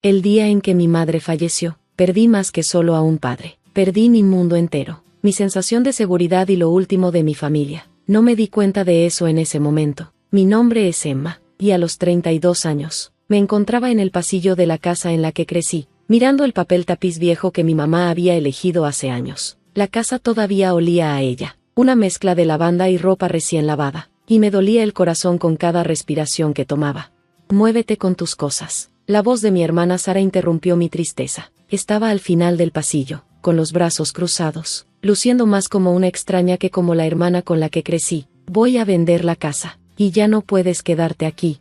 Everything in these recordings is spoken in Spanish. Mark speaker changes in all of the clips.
Speaker 1: El día en que mi madre falleció, perdí más que solo a un padre. Perdí mi mundo entero, mi sensación de seguridad y lo último de mi familia. No me di cuenta de eso en ese momento. Mi nombre es Emma, y a los 32 años, me encontraba en el pasillo de la casa en la que crecí, mirando el papel tapiz viejo que mi mamá había elegido hace años. La casa todavía olía a ella, una mezcla de lavanda y ropa recién lavada, y me dolía el corazón con cada respiración que tomaba. Muévete con tus cosas. La voz de mi hermana Sara interrumpió mi tristeza. Estaba al final del pasillo, con los brazos cruzados, luciendo más como una extraña que como la hermana con la que crecí. Voy a vender la casa, y ya no puedes quedarte aquí.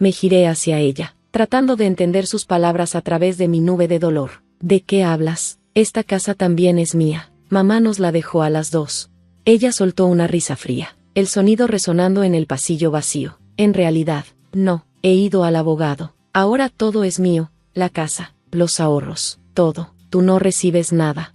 Speaker 1: Me giré hacia ella, tratando de entender sus palabras a través de mi nube de dolor. ¿De qué hablas? Esta casa también es mía. Mamá nos la dejó a las dos. Ella soltó una risa fría, el sonido resonando en el pasillo vacío. En realidad, no, he ido al abogado. Ahora todo es mío, la casa, los ahorros, todo. Tú no recibes nada.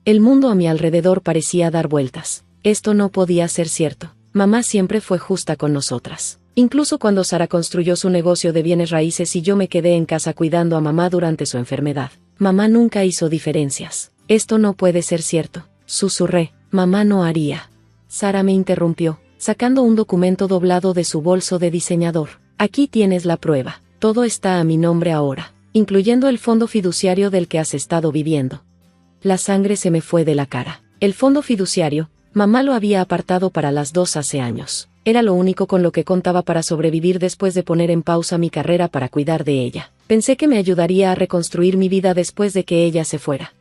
Speaker 1: El mundo a mi alrededor parecía dar vueltas. Esto no podía ser cierto. Mamá siempre fue justa con nosotras. Incluso cuando Sara construyó su negocio de bienes raíces y yo me quedé en casa cuidando a mamá durante su enfermedad. Mamá nunca hizo diferencias. Esto no puede ser cierto, susurré. Mamá no haría. Sara me interrumpió, sacando un documento doblado de su bolso de diseñador. Aquí tienes la prueba. Todo está a mi nombre ahora, incluyendo el fondo fiduciario del que has estado viviendo. La sangre se me fue de la cara. El fondo fiduciario, mamá lo había apartado para las dos hace años. Era lo único con lo que contaba para sobrevivir después de poner en pausa mi carrera para cuidar de ella. Pensé que me ayudaría a reconstruir mi vida después de que ella se fuera.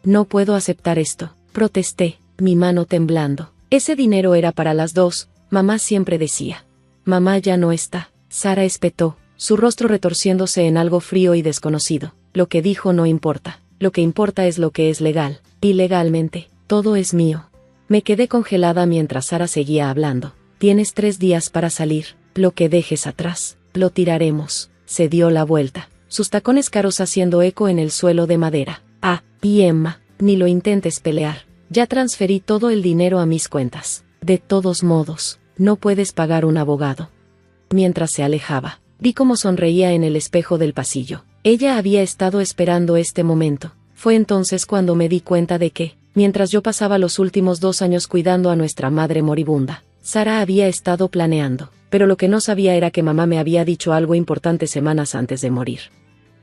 Speaker 1: No puedo aceptar esto, protesté, mi mano temblando. Ese dinero era para las dos, mamá siempre decía. Mamá ya no está. Sara espetó, su rostro retorciéndose en algo frío y desconocido. Lo que dijo no importa. Lo que importa es lo que es legal. Y legalmente, todo es mío. Me quedé congelada mientras Sara seguía hablando. Tienes 3 días para salir. Lo que dejes atrás, lo tiraremos. Se dio la vuelta, sus tacones caros haciendo eco en el suelo de madera. Ah, y Emma, ni lo intentes pelear. Ya transferí todo el dinero a mis cuentas. De todos modos, no puedes pagar un abogado. Mientras se alejaba, vi cómo sonreía en el espejo del pasillo. Ella había estado esperando este momento. Fue entonces cuando me di cuenta de que, mientras yo pasaba los últimos 2 años cuidando a nuestra madre moribunda, Sara había estado planeando. Pero lo que no sabía era que mamá me había dicho algo importante semanas antes de morir.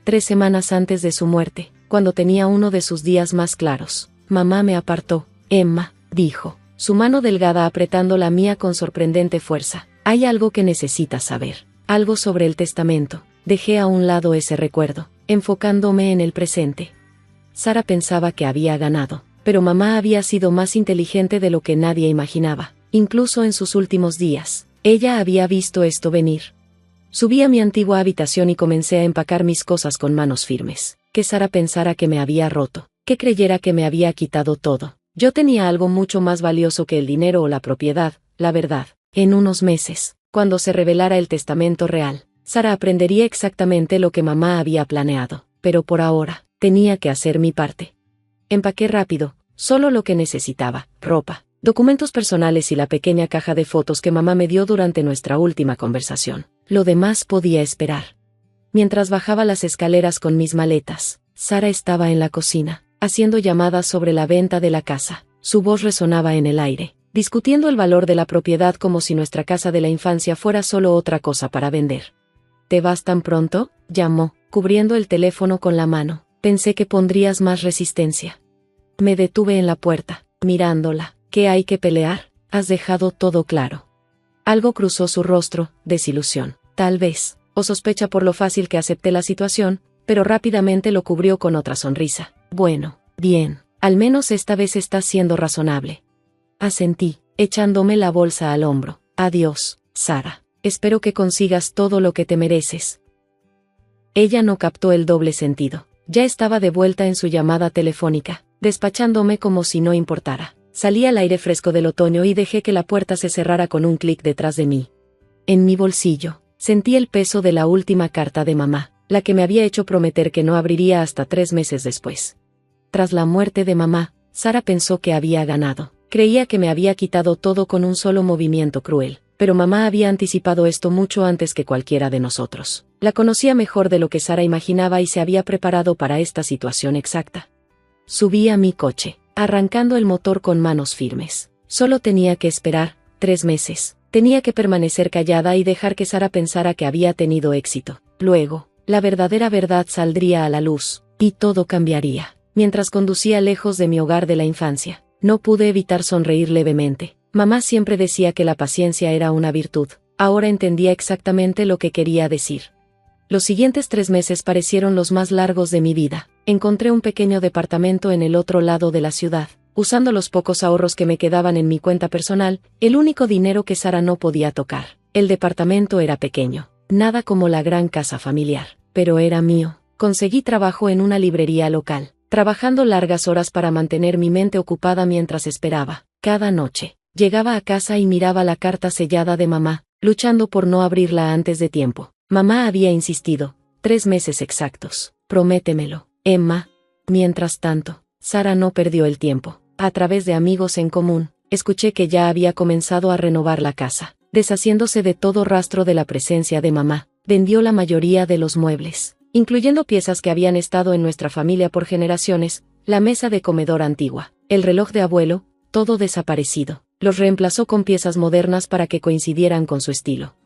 Speaker 1: 3 semanas antes de su muerte, cuando tenía uno de sus días más claros, mamá me apartó. Emma, dijo, su mano delgada apretando la mía con sorprendente fuerza. Hay algo que necesitas saber. Algo sobre el testamento. Dejé a un lado ese recuerdo, enfocándome en el presente. Sara pensaba que había ganado, pero mamá había sido más inteligente de lo que nadie imaginaba. Incluso en sus últimos días, ella había visto esto venir. Subí a mi antigua habitación y comencé a empacar mis cosas con manos firmes. Que Sara pensara que me había roto, que creyera que me había quitado todo. Yo tenía algo mucho más valioso que el dinero o la propiedad, la verdad. En unos meses, cuando se revelara el testamento real, Sara aprendería exactamente lo que mamá había planeado, pero por ahora, tenía que hacer mi parte. Empaqué rápido, solo lo que necesitaba, ropa, documentos personales y la pequeña caja de fotos que mamá me dio durante nuestra última conversación. Lo demás podía esperar. Mientras bajaba las escaleras con mis maletas, Sara estaba en la cocina, haciendo llamadas sobre la venta de la casa. Su voz resonaba en el aire, discutiendo el valor de la propiedad como si nuestra casa de la infancia fuera solo otra cosa para vender. ¿Te vas tan pronto?, llamó, cubriendo el teléfono con la mano. Pensé que pondrías más resistencia. Me detuve en la puerta, mirándola. ¿Qué hay que pelear? Has dejado todo claro. Algo cruzó su rostro, desilusión, tal vez, o sospecha por lo fácil que acepté la situación, pero rápidamente lo cubrió con otra sonrisa. Bueno, bien, al menos esta vez estás siendo razonable. Asentí, echándome la bolsa al hombro. Adiós, Sara. Espero que consigas todo lo que te mereces. Ella no captó el doble sentido. Ya estaba de vuelta en su llamada telefónica, despachándome como si no importara. Salí al aire fresco del otoño y dejé que la puerta se cerrara con un clic detrás de mí. En mi bolsillo, sentí el peso de la última carta de mamá, la que me había hecho prometer que no abriría hasta 3 meses después. Tras la muerte de mamá, Sara pensó que había ganado. Creía que me había quitado todo con un solo movimiento cruel. pero mamá había anticipado esto mucho antes que cualquiera de nosotros. La conocía mejor de lo que Sara imaginaba y se había preparado para esta situación exacta. Subí a mi coche, arrancando el motor con manos firmes. Solo tenía que esperar 3 meses. Tenía que permanecer callada y dejar que Sara pensara que había tenido éxito. Luego, la verdadera verdad saldría a la luz, y todo cambiaría. Mientras conducía lejos de mi hogar de la infancia, no pude evitar sonreír levemente. Mamá siempre decía que la paciencia era una virtud. Ahora entendía exactamente lo que quería decir. Los siguientes 3 meses parecieron los más largos de mi vida. Encontré un pequeño departamento en el otro lado de la ciudad. Usando los pocos ahorros que me quedaban en mi cuenta personal, el único dinero que Sara no podía tocar. El departamento era pequeño, nada como la gran casa familiar, pero era mío. Conseguí trabajo en una librería local, trabajando largas horas para mantener mi mente ocupada mientras esperaba. Cada noche, llegaba a casa y miraba la carta sellada de mamá, luchando por no abrirla antes de tiempo. Mamá había insistido, 3 meses exactos. Prométemelo, Emma. Mientras tanto, Sara no perdió el tiempo. A través de amigos en común, escuché que ya había comenzado a renovar la casa, deshaciéndose de todo rastro de la presencia de mamá. Vendió la mayoría de los muebles, incluyendo piezas que habían estado en nuestra familia por generaciones, la mesa de comedor antigua, el reloj de abuelo, todo desaparecido. Los reemplazó con piezas modernas para que coincidieran con su estilo.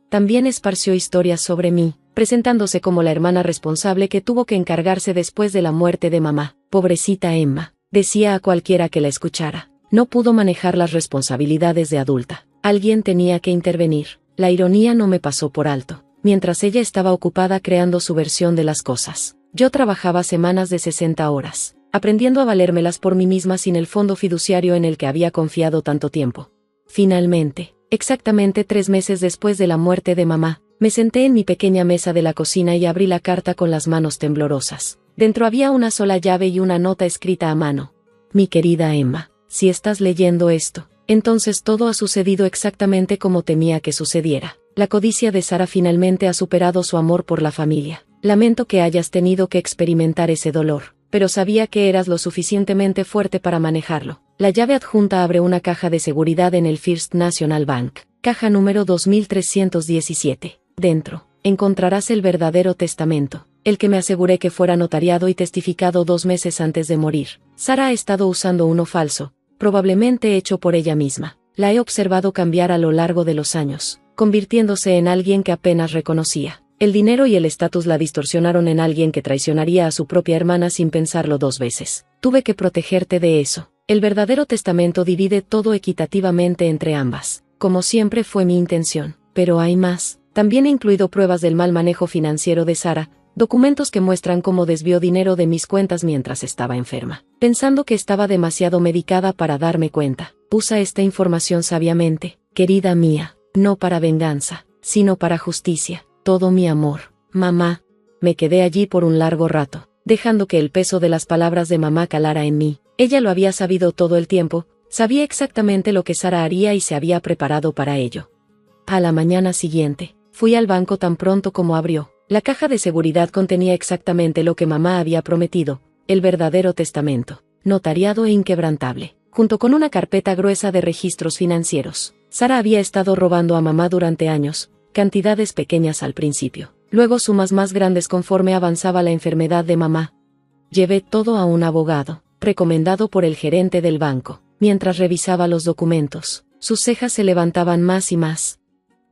Speaker 1: También esparció historias sobre mí, presentándose como la hermana responsable que tuvo que encargarse después de la muerte de mamá. Pobrecita Emma, decía a cualquiera que la escuchara. No pudo manejar las responsabilidades de adulta. Alguien tenía que intervenir. La ironía no me pasó por alto. Mientras ella estaba ocupada creando su versión de las cosas, yo trabajaba semanas de 60 horas, aprendiendo a valérmelas por mí misma sin el fondo fiduciario en el que había confiado tanto tiempo. Finalmente, exactamente 3 meses después de la muerte de mamá, me senté en mi pequeña mesa de la cocina y abrí la carta con las manos temblorosas. Dentro había una sola llave y una nota escrita a mano. Mi querida Emma, si estás leyendo esto, entonces todo ha sucedido exactamente como temía que sucediera. La codicia de Sara finalmente ha superado su amor por la familia. Lamento que hayas tenido que experimentar ese dolor, pero sabía que eras lo suficientemente fuerte para manejarlo. La llave adjunta abre una caja de seguridad en el First National Bank, caja número 2317. Dentro, encontrarás el verdadero testamento, el que me aseguré que fuera notariado y testificado 2 meses antes de morir. Sara ha estado usando uno falso, probablemente hecho por ella misma. La he observado cambiar a lo largo de los años, convirtiéndose en alguien que apenas reconocía. El dinero y el estatus la distorsionaron en alguien que traicionaría a su propia hermana sin pensarlo 2 veces. Tuve que protegerte de eso. El verdadero testamento divide todo equitativamente entre ambas, como siempre fue mi intención. Pero hay más. También he incluido pruebas del mal manejo financiero de Sara, documentos que muestran cómo desvió dinero de mis cuentas mientras estaba enferma, pensando que estaba demasiado medicada para darme cuenta. Usa esta información sabiamente, querida mía, no para venganza, sino para justicia. Todo mi amor, mamá. Me quedé allí por un largo rato, dejando que el peso de las palabras de mamá calara en mí. Ella lo había sabido todo el tiempo, sabía exactamente lo que Sara haría y se había preparado para ello. A la mañana siguiente, fui al banco tan pronto como abrió. La caja de seguridad contenía exactamente lo que mamá había prometido, el verdadero testamento, notariado e inquebrantable, junto con una carpeta gruesa de registros financieros. Sara había estado robando a mamá durante años, cantidades pequeñas al principio, luego sumas más grandes conforme avanzaba la enfermedad de mamá. Llevé todo a un abogado, recomendado por el gerente del banco. Mientras revisaba los documentos, sus cejas se levantaban más y más.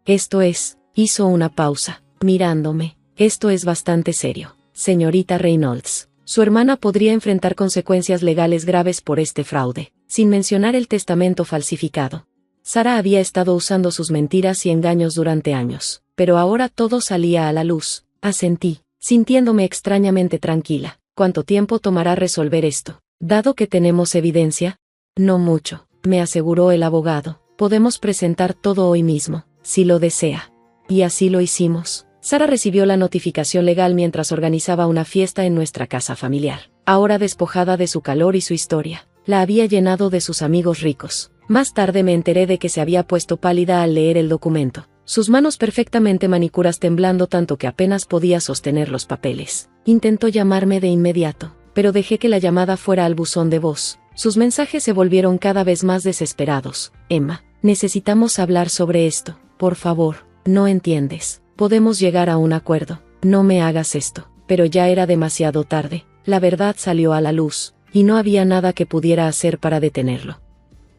Speaker 1: Esto es, hizo una pausa, mirándome. Esto es bastante serio, señorita Reynolds. Su hermana podría enfrentar consecuencias legales graves por este fraude, sin mencionar el testamento falsificado. Sara había estado usando sus mentiras y engaños durante años, pero ahora todo salía a la luz. Asentí, sintiéndome extrañamente tranquila. ¿Cuánto tiempo tomará resolver esto? Dado que tenemos evidencia. No mucho, me aseguró el abogado. Podemos presentar todo hoy mismo, si lo desea. Y así lo hicimos. Sara recibió la notificación legal mientras organizaba una fiesta en nuestra casa familiar. Ahora despojada de su calor y su historia, la había llenado de sus amigos ricos. Más tarde me enteré de que se había puesto pálida al leer el documento, sus manos perfectamente manicuras temblando tanto que apenas podía sostener los papeles. Intentó llamarme de inmediato, pero dejé que la llamada fuera al buzón de voz. Sus mensajes se volvieron cada vez más desesperados. Emma, Necesitamos hablar sobre esto, por favor. No entiendes. Podemos llegar a un acuerdo. No me hagas esto. Pero ya era demasiado tarde. La verdad salió a la luz, y no había nada que pudiera hacer para detenerlo.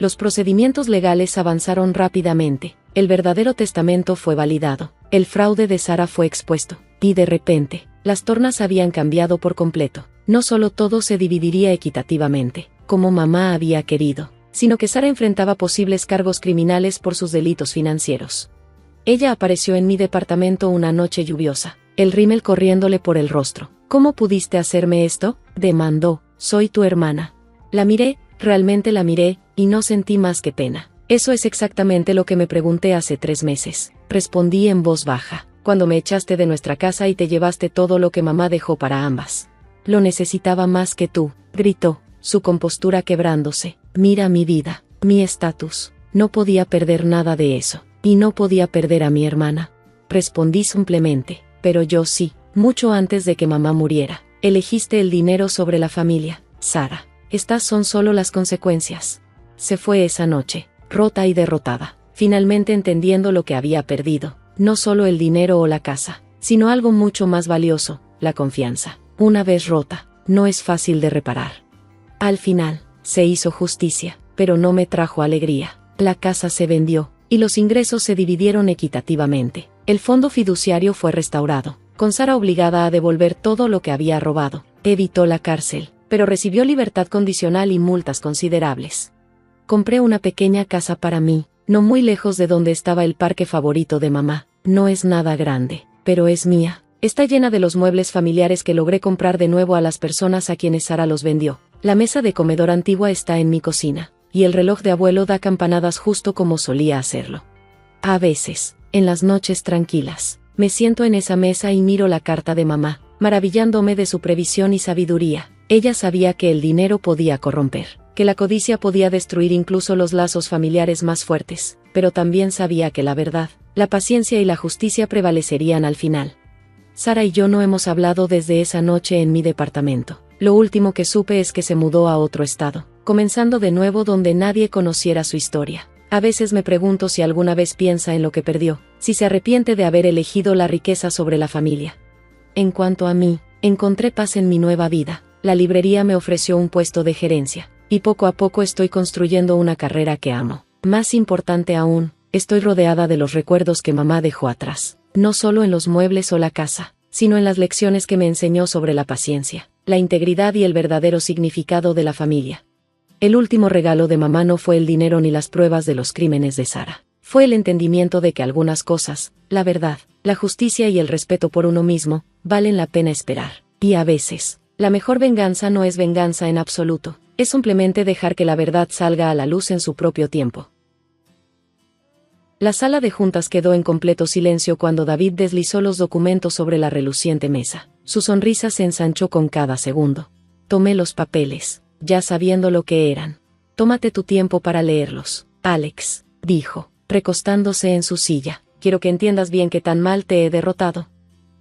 Speaker 1: Los procedimientos legales avanzaron rápidamente. El verdadero testamento fue validado. El fraude de Sara fue expuesto. Y de repente, las tornas habían cambiado por completo. No solo todo se dividiría equitativamente, como mamá había querido, sino que Sara enfrentaba posibles cargos criminales por sus delitos financieros. Ella apareció en mi departamento una noche lluviosa, el rímel corriéndole por el rostro. ¿Cómo pudiste hacerme esto?, demandó. Soy tu hermana. La miré, realmente la miré, y no sentí más que pena. Eso es exactamente lo que me pregunté hace 3 meses, respondí en voz baja, cuando me echaste de nuestra casa y te llevaste todo lo que mamá dejó para ambas. Lo necesitaba más que tú, gritó, su compostura quebrándose. Mira mi vida, mi estatus. No podía perder nada de eso. Y no podía perder a mi hermana. Respondí simplemente, pero yo sí, mucho antes de que mamá muriera. Elegiste el dinero sobre la familia, Sara. Estas son solo las consecuencias. Se fue esa noche, rota y derrotada, finalmente entendiendo lo que había perdido, no solo el dinero o la casa, sino algo mucho más valioso, la confianza. Una vez rota, no es fácil de reparar. Al final, se hizo justicia, pero no me trajo alegría. La casa se vendió, y los ingresos se dividieron equitativamente. El fondo fiduciario fue restaurado, con Sara obligada a devolver todo lo que había robado. Evitó la cárcel, pero recibió libertad condicional y multas considerables. Compré una pequeña casa para mí, no muy lejos de donde estaba el parque favorito de mamá. No es nada grande, pero es mía. Está llena de los muebles familiares que logré comprar de nuevo a las personas a quienes Sara los vendió. La mesa de comedor antigua está en mi cocina, y el reloj de abuelo da campanadas justo como solía hacerlo. A veces, en las noches tranquilas, me siento en esa mesa y miro la carta de mamá, maravillándome de su previsión y sabiduría. Ella sabía que el dinero podía corromper, que la codicia podía destruir incluso los lazos familiares más fuertes, pero también sabía que la verdad, la paciencia y la justicia prevalecerían al final. Sara y yo no hemos hablado desde esa noche en mi departamento. Lo último que supe es que se mudó a otro estado, comenzando de nuevo donde nadie conociera su historia. A veces me pregunto si alguna vez piensa en lo que perdió, si se arrepiente de haber elegido la riqueza sobre la familia. En cuanto a mí, encontré paz en mi nueva vida. La librería me ofreció un puesto de gerencia, y poco a poco estoy construyendo una carrera que amo. Más importante aún, estoy rodeada de los recuerdos que mamá dejó atrás, no solo en los muebles o la casa, sino en las lecciones que me enseñó sobre la paciencia, la integridad y el verdadero significado de la familia. El último regalo de mamá no fue el dinero ni las pruebas de los crímenes de Sara. Fue el entendimiento de que algunas cosas, la verdad, la justicia y el respeto por uno mismo, valen la pena esperar. Y a veces, la mejor venganza no es venganza en absoluto, es simplemente dejar que la verdad salga a la luz en su propio tiempo. La sala de juntas quedó en completo silencio cuando David deslizó los documentos sobre la reluciente mesa. Su sonrisa se ensanchó con cada segundo. Tomé los papeles, ya sabiendo lo que eran. Tómate tu tiempo para leerlos, Alex, dijo, recostándose en su silla. Quiero que entiendas bien qué tan mal te he derrotado.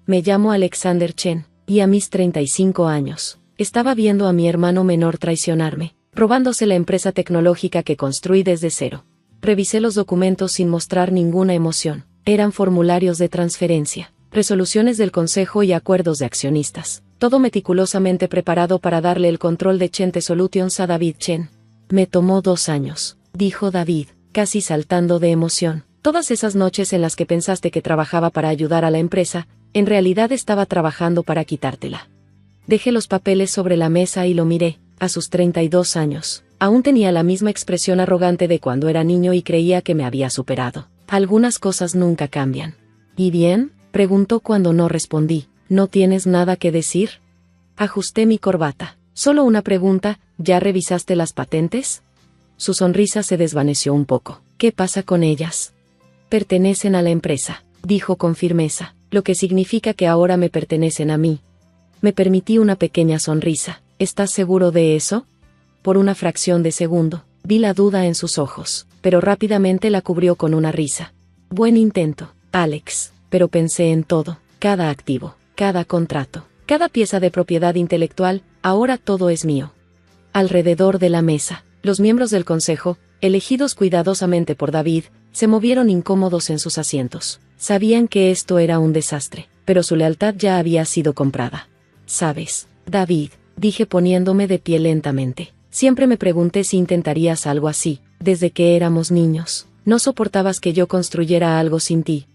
Speaker 1: Me llamo Alexander Chen, y a mis 35 años, estaba viendo a mi hermano menor traicionarme, robándose la empresa tecnológica que construí desde cero. Revisé los documentos sin mostrar ninguna emoción. Eran formularios de transferencia, resoluciones del consejo y acuerdos de accionistas. Todo meticulosamente preparado para darle el control de Chen Solutions a David Chen. Me tomó 2 años, dijo David, casi saltando de emoción. Todas esas noches en las que pensaste que trabajaba para ayudar a la empresa, en realidad estaba trabajando para quitártela. Dejé los papeles sobre la mesa y lo miré. A sus 32 años, aún tenía la misma expresión arrogante de cuando era niño y creía que me había superado. Algunas cosas nunca cambian. ¿Y bien?, preguntó cuando no respondí. ¿No tienes nada que decir? Ajusté mi corbata. Solo una pregunta, ¿ya revisaste las patentes? Su sonrisa se desvaneció un poco. ¿Qué pasa con ellas? Pertenecen a la empresa, dijo con firmeza, lo que significa que ahora me pertenecen a mí. Me permití una pequeña sonrisa. ¿Estás seguro de eso? Por una fracción de segundo, vi la duda en sus ojos, pero rápidamente la cubrió con una risa. Buen intento, Alex, pero pensé en todo, cada activo, cada contrato, cada pieza de propiedad intelectual, ahora todo es mío. Alrededor de la mesa, los miembros del consejo, elegidos cuidadosamente por David, se movieron incómodos en sus asientos. Sabían que esto era un desastre, pero su lealtad ya había sido comprada. ¿Sabes, David?, dije poniéndome de pie lentamente. Siempre me pregunté si intentarías algo así, desde que éramos niños. No soportabas que yo construyera algo sin ti.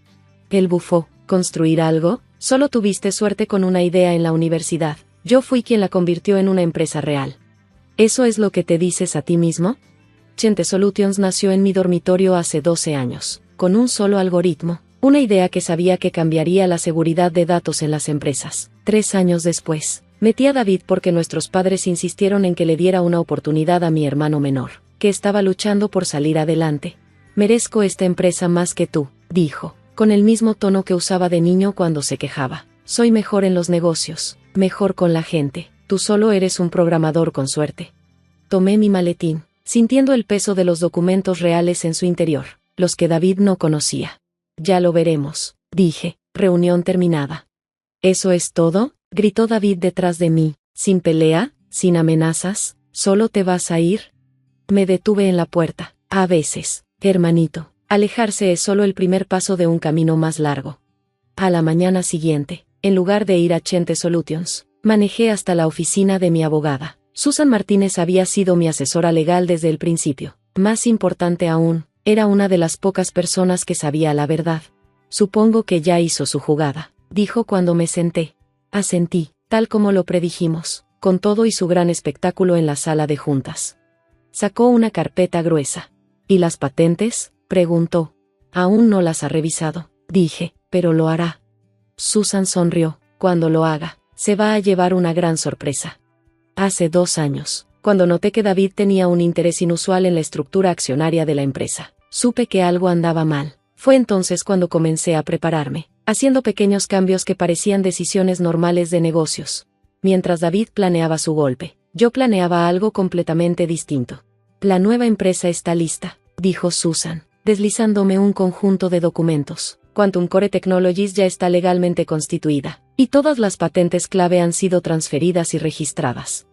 Speaker 1: Él bufó. ¿Construir algo? Solo tuviste suerte con una idea en la universidad. Yo fui quien la convirtió en una empresa real. ¿Eso es lo que te dices a ti mismo? Chente Solutions nació en mi dormitorio hace 12 años, con un solo algoritmo, una idea que sabía que cambiaría la seguridad de datos en las empresas. 3 años después, metí a David porque nuestros padres insistieron en que le diera una oportunidad a mi hermano menor, que estaba luchando por salir adelante. Merezco esta empresa más que tú, dijo, con el mismo tono que usaba de niño cuando se quejaba. Soy mejor en los negocios, mejor con la gente, tú solo eres un programador con suerte. Tomé mi maletín, sintiendo el peso de los documentos reales en su interior, los que David no conocía. Ya lo veremos, dije, reunión terminada. ¿Eso es todo?, gritó David detrás de mí, sin pelea, sin amenazas, ¿solo te vas a ir? Me detuve en la puerta. A veces, hermanito, alejarse es solo el primer paso de un camino más largo. A la mañana siguiente, en lugar de ir a Chente Solutions, manejé hasta la oficina de mi abogada. Susan Martínez había sido mi asesora legal desde el principio. Más importante aún, era una de las pocas personas que sabía la verdad. Supongo que ya hizo su jugada, dijo cuando me senté. Asentí, tal como lo predijimos, con todo y su gran espectáculo en la sala de juntas. Sacó una carpeta gruesa. ¿Y las patentes?, preguntó. Aún no las ha revisado, dije, pero lo hará. Susan sonrió. Cuando lo haga, se va a llevar una gran sorpresa. Hace 2 años, cuando noté que David tenía un interés inusual en la estructura accionaria de la empresa, supe que algo andaba mal. Fue entonces cuando comencé a prepararme, haciendo pequeños cambios que parecían decisiones normales de negocios. Mientras David planeaba su golpe, yo planeaba algo completamente distinto. La nueva empresa está lista, dijo Susan, deslizándome un conjunto de documentos. Quantum Core Technologies ya está legalmente constituida, y todas las patentes clave han sido transferidas y registradas.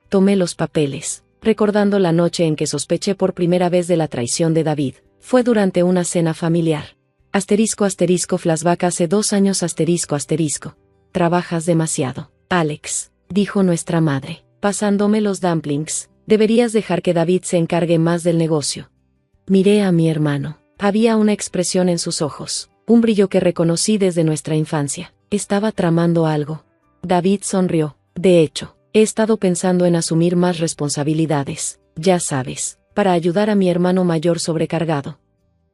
Speaker 1: Tomé los papeles, recordando la noche en que sospeché por primera vez de la traición de David. Fue durante una cena familiar. **flashback hace 2 años **. Trabajas demasiado, Alex, dijo nuestra madre, pasándome los dumplings. Deberías dejar que David se encargue más del negocio. Miré a mi hermano. Había una expresión en sus ojos, un brillo que reconocí desde nuestra infancia. Estaba tramando algo. David sonrió. De hecho, he estado pensando en asumir más responsabilidades, ya sabes, para ayudar a mi hermano mayor sobrecargado.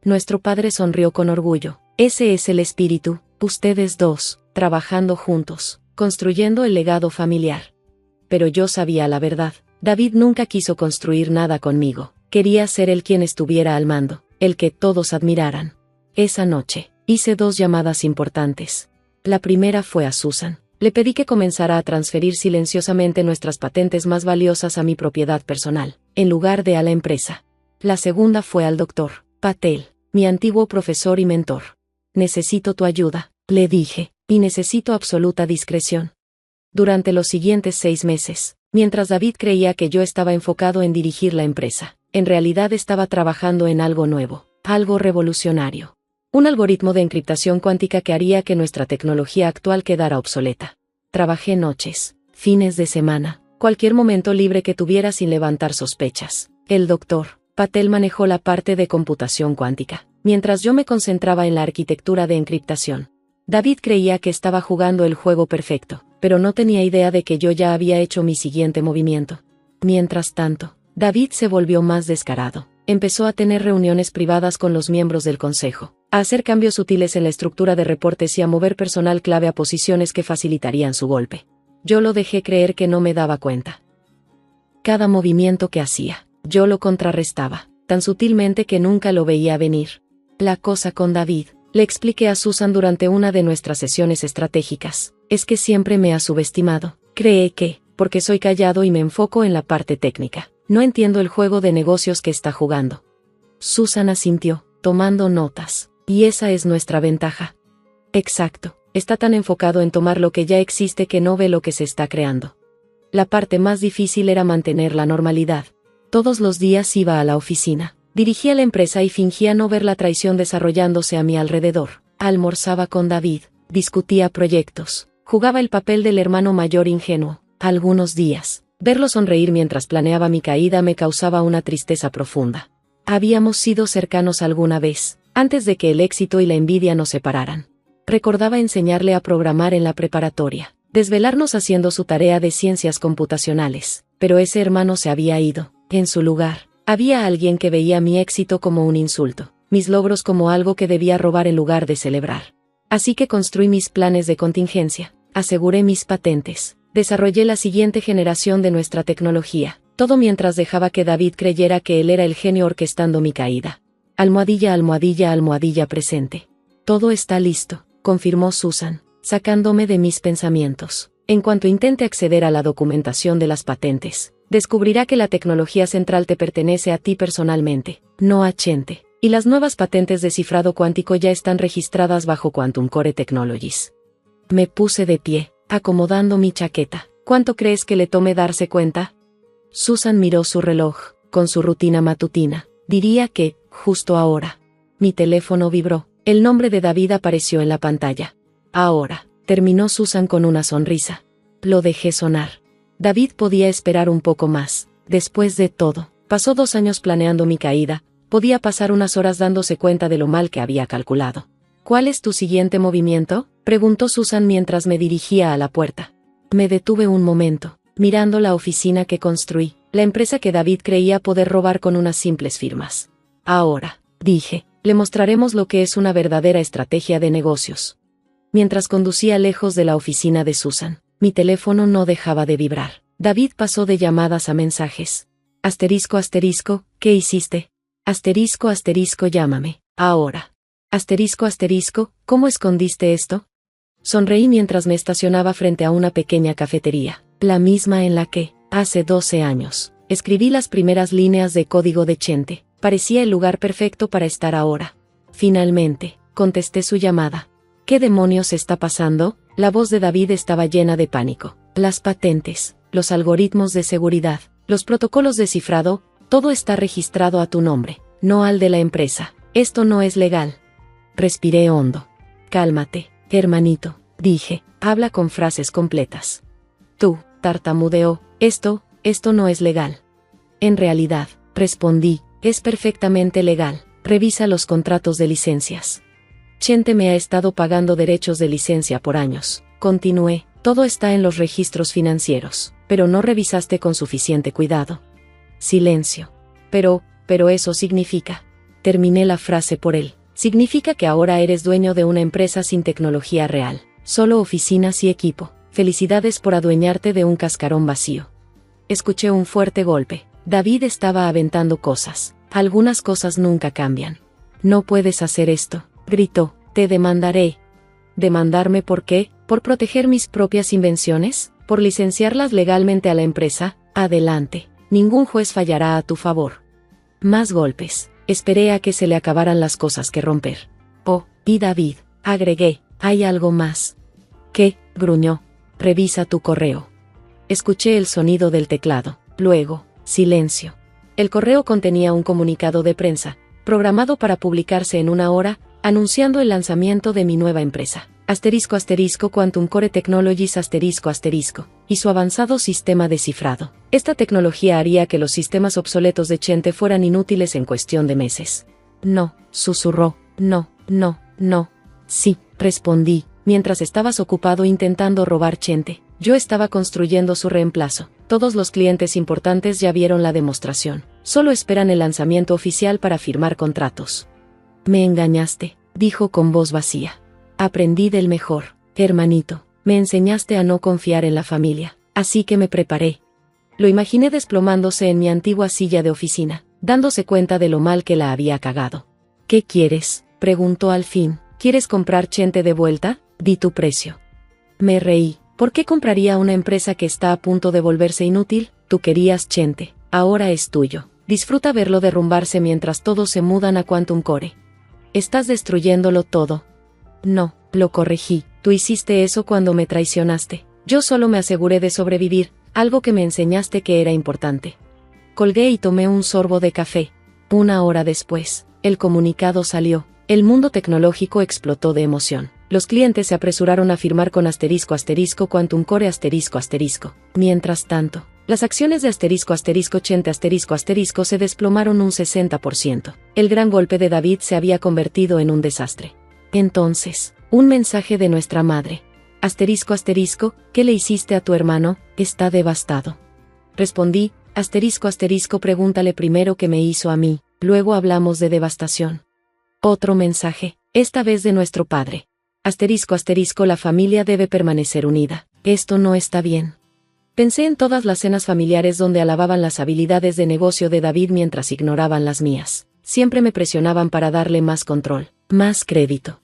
Speaker 1: Nuestro padre sonrió con orgullo. Ese es el espíritu, ustedes dos, trabajando juntos, construyendo el legado familiar. Pero yo sabía la verdad. David nunca quiso construir nada conmigo. Quería ser él quien estuviera al mando, el que todos admiraran. Esa noche, hice 2 llamadas importantes. La primera fue a Susan. Le pedí que comenzara a transferir silenciosamente nuestras patentes más valiosas a mi propiedad personal, en lugar de a la empresa. La segunda fue al Dr. Patel, mi antiguo profesor y mentor. Necesito tu ayuda, le dije, y necesito absoluta discreción. Durante los siguientes 6 meses, mientras David creía que yo estaba enfocado en dirigir la empresa, en realidad estaba trabajando en algo nuevo, algo revolucionario. Un algoritmo de encriptación cuántica que haría que nuestra tecnología actual quedara obsoleta. Trabajé noches, fines de semana, cualquier momento libre que tuviera sin levantar sospechas. El Dr. Patel manejó la parte de computación cuántica, mientras yo me concentraba en la arquitectura de encriptación. David creía que estaba jugando el juego perfecto, pero no tenía idea de que yo ya había hecho mi siguiente movimiento. Mientras tanto, David se volvió más descarado. Empezó a tener reuniones privadas con los miembros del consejo, a hacer cambios sutiles en la estructura de reportes y a mover personal clave a posiciones que facilitarían su golpe. Yo lo dejé creer que no me daba cuenta. Cada movimiento que hacía, yo lo contrarrestaba, tan sutilmente que nunca lo veía venir. La cosa con David, le expliqué a Susan durante una de nuestras sesiones estratégicas, es que siempre me ha subestimado. Cree que, porque soy callado y me enfoco en la parte técnica, no entiendo el juego de negocios que está jugando. Susan asintió, tomando notas. Y esa es nuestra ventaja. Exacto, está tan enfocado en tomar lo que ya existe que no ve lo que se está creando. La parte más difícil era mantener la normalidad. Todos los días iba a la oficina. Dirigía la empresa y fingía no ver la traición desarrollándose a mi alrededor. Almorzaba con David, discutía proyectos, jugaba el papel del hermano mayor ingenuo. Algunos días, verlo sonreír mientras planeaba mi caída me causaba una tristeza profunda. Habíamos sido cercanos alguna vez, antes de que el éxito y la envidia nos separaran. Recordaba enseñarle a programar en la preparatoria, desvelarnos haciendo su tarea de ciencias computacionales, pero ese hermano se había ido. En su lugar, había alguien que veía mi éxito como un insulto, mis logros como algo que debía robar en lugar de celebrar. Así que construí mis planes de contingencia, aseguré mis patentes, desarrollé la siguiente generación de nuestra tecnología, todo mientras dejaba que David creyera que él era el genio orquestando mi caída. Almohadilla, almohadilla, almohadilla presente. Todo está listo, confirmó Susan, sacándome de mis pensamientos. En cuanto intente acceder a la documentación de las patentes, descubrirá que la tecnología central te pertenece a ti personalmente, no a Chente, y las nuevas patentes de cifrado cuántico ya están registradas bajo Quantum Core Technologies. Me puse de pie, acomodando mi chaqueta. ¿Cuánto crees que le tome darse cuenta? Susan miró su reloj, con su rutina matutina. Diría que, justo ahora. Mi teléfono vibró. El nombre de David apareció en la pantalla. Ahora, terminó Susan con una sonrisa. Lo dejé sonar. David podía esperar un poco más. Después de todo, pasó 2 años planeando mi caída. Podía pasar unas horas dándose cuenta de lo mal que había calculado. ¿Cuál es tu siguiente movimiento?, preguntó Susan mientras me dirigía a la puerta. Me detuve un momento, mirando la oficina que construí, la empresa que David creía poder robar con unas simples firmas. Ahora, dije, le mostraremos lo que es una verdadera estrategia de negocios. Mientras conducía lejos de la oficina de Susan, mi teléfono no dejaba de vibrar. David pasó de llamadas a mensajes. Asterisco, asterisco, ¿qué hiciste? Asterisco, asterisco, llámame, ahora. Asterisco, asterisco, ¿cómo escondiste esto? Sonreí mientras me estacionaba frente a una pequeña cafetería, la misma en la que, hace 12 años, escribí las primeras líneas de código de Chente. Parecía el lugar perfecto para estar ahora. Finalmente, contesté su llamada. ¿Qué demonios está pasando? La voz de David estaba llena de pánico. Las patentes, los algoritmos de seguridad, los protocolos de cifrado, todo está registrado a tu nombre, no al de la empresa. Esto no es legal. Respiré hondo. Cálmate, hermanito, dije, habla con frases completas. Tú, tartamudeó, esto no es legal. En realidad, respondí, es perfectamente legal. Revisa los contratos de licencias. Chente me ha estado pagando derechos de licencia por años. Continué, todo está en los registros financieros, pero no revisaste con suficiente cuidado. Silencio. Pero eso significa. Terminé la frase por él. Significa que ahora eres dueño de una empresa sin tecnología real, solo oficinas y equipo. Felicidades por adueñarte de un cascarón vacío. Escuché un fuerte golpe. David estaba aventando cosas. Algunas cosas nunca cambian. No puedes hacer esto, gritó, te demandaré. ¿Demandarme por qué? ¿Por proteger mis propias invenciones? ¿Por licenciarlas legalmente a la empresa? Adelante, ningún juez fallará a tu favor. Más golpes. Esperé a que se le acabaran las cosas que romper. Oh, y David, agregué, hay algo más. ¿Qué? Gruñó. Revisa tu correo. Escuché el sonido del teclado. Luego, silencio. El correo contenía un comunicado de prensa, programado para publicarse en 1 hora, anunciando el lanzamiento de mi nueva empresa. Asterisco, asterisco, Quantum Core Technologies, asterisco, asterisco, y su avanzado sistema de cifrado. Esta tecnología haría que los sistemas obsoletos de Chente fueran inútiles en cuestión de meses. No, susurró, no. Sí, respondí, mientras estabas ocupado intentando robar Chente. Yo estaba construyendo su reemplazo. Todos los clientes importantes ya vieron la demostración. Solo esperan el lanzamiento oficial para firmar contratos. Me engañaste, dijo con voz vacía. Aprendí del mejor, hermanito. Me enseñaste a no confiar en la familia, así que me preparé. Lo imaginé desplomándose en mi antigua silla de oficina, dándose cuenta de lo mal que la había cagado. ¿Qué quieres?, preguntó al fin. ¿Quieres comprar Chente de vuelta? Di tu precio. Me reí. ¿Por qué compraría una empresa que está a punto de volverse inútil? Tú querías Chente, ahora es tuyo. Disfruta verlo derrumbarse mientras todos se mudan a Quantum Core. Estás destruyéndolo todo. No, lo corregí, tú hiciste eso cuando me traicionaste. Yo solo me aseguré de sobrevivir, algo que me enseñaste que era importante. Colgué y tomé un sorbo de café. 1 hora después, el comunicado salió. El mundo tecnológico explotó de emoción. Los clientes se apresuraron a firmar con *** Core ***. Mientras tanto, las acciones de ***Chente **** se desplomaron un 60%. El gran golpe de David se había convertido en un desastre. Entonces, un mensaje de nuestra madre. ***, ¿qué le hiciste a tu hermano? Está devastado. Respondí, ***, pregúntale primero qué me hizo a mí, luego hablamos de devastación. Otro mensaje, esta vez de nuestro padre. La familia debe permanecer unida. Esto no está bien. Pensé en todas las cenas familiares donde alababan las habilidades de negocio de David mientras ignoraban las mías. Siempre me presionaban para darle más control, más crédito.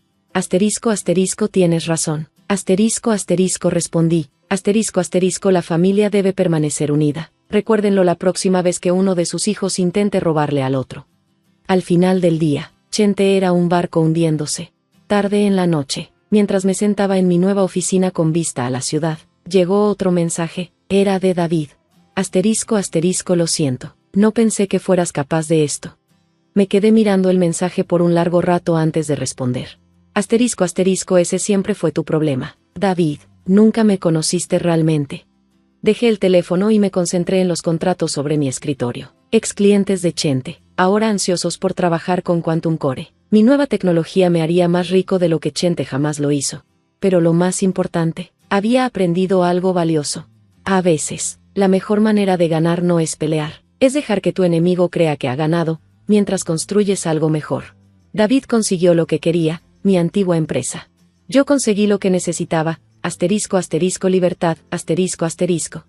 Speaker 1: Tienes razón. Respondí. La familia debe permanecer unida. Recuérdenlo la próxima vez que uno de sus hijos intente robarle al otro. Al final del día, Chente era un barco hundiéndose. Tarde en la noche, mientras me sentaba en mi nueva oficina con vista a la ciudad, llegó otro mensaje. Era de David. Lo siento. No pensé que fueras capaz de esto. Me quedé mirando el mensaje por un largo rato antes de responder. Ese siempre fue tu problema, David. Nunca me conociste realmente. Dejé el teléfono y me concentré en los contratos sobre mi escritorio. Ex clientes de Chente, ahora ansiosos por trabajar con Quantum Core. Mi nueva tecnología me haría más rico de lo que Chente jamás lo hizo. Pero lo más importante, había aprendido algo valioso. A veces, la mejor manera de ganar no es pelear, es dejar que tu enemigo crea que ha ganado, mientras construyes algo mejor. David consiguió lo que quería, mi antigua empresa. Yo conseguí lo que necesitaba, ***, libertad, ***.